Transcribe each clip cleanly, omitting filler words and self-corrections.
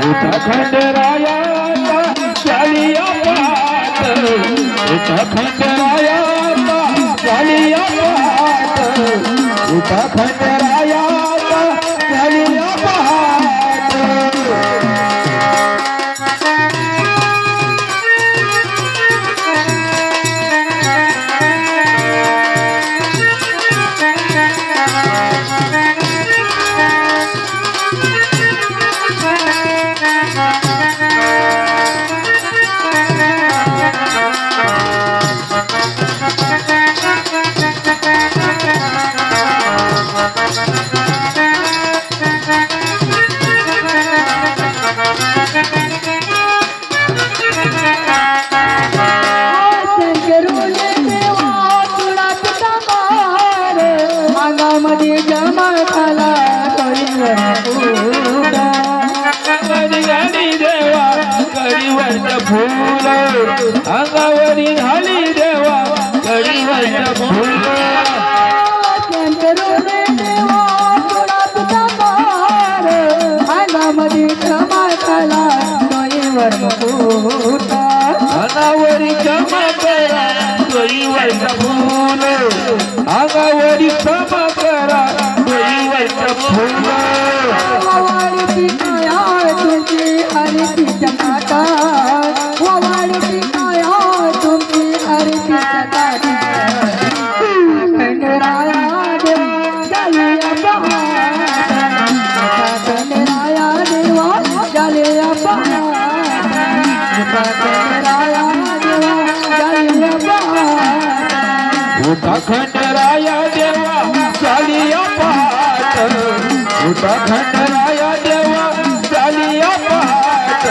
उठा खंडरायाचा झालिया पाट उठा खंडरायाचा झालिया पाट उठा खंडरायाचा झालिया पाट अंगामध्ये जमा झाला झाली देवा कळीवरचं फूल अंगावरी झाली देवा कळीवरचं फूल अंगामध्ये जमा झाला अंगावरी जमा करा कळीवरचं फूल अंगावरी जमा करा कळीवरचं फूल वावाडीची काया तुमची हरती चकाटा वावाडीची काया तुमची हरती चकाटा खंडराया देवा झालिया पाट खंडराया देवा झालिया पाट खंडराया देवा झालिया पाट उठा खंडराया देवा झालिया पाट उठा खंडराया देवा झालिया पाट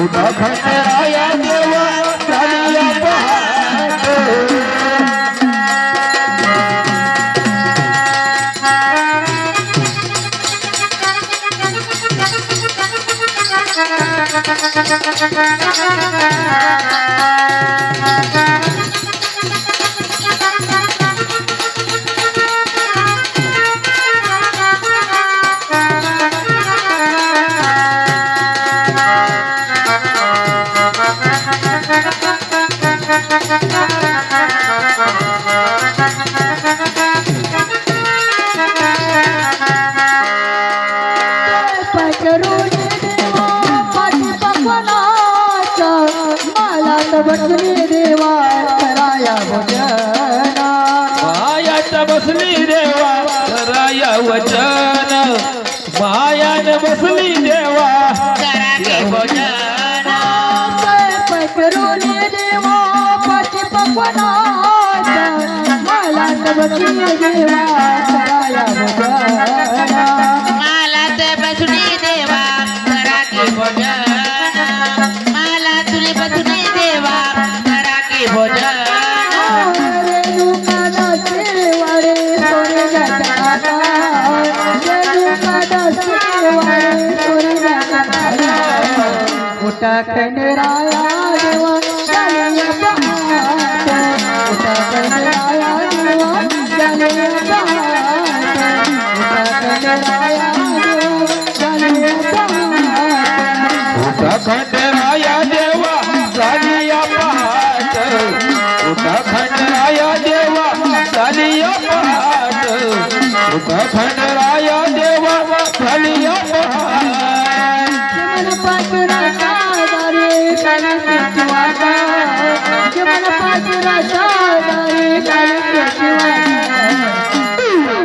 उठा खंडराया देवा झालिया पाट बसली देवा कराया भजन मायात बसली देवा कराया वचन मायान बसली देवा कराया वचन करून देवा पाठी पकवानाचा मला बसली देवा कराया भजन मला बसली देवा कराकी भजन मला तुझी बसली देवा कराकी भजन रेणुका दासे वाडे सोने जाता रेणुका दासे वाडे सोने जाता उठा खंडराया देवा झालिया पाट उठा खंडराया देवा झालिया पाट उठा खंडराया देवा झालिया पाट उठा खंडराया देवा झालिया पाट उठा खंडराया देवा झालिया पाट उठा खंडराया देवा झालिया पाट मन पाचरा सादारे काली शिवाता मन पाचरा सादारे काली शिवाता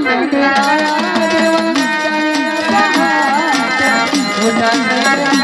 खंडराया देवा झालिया पाट उठा खंडराया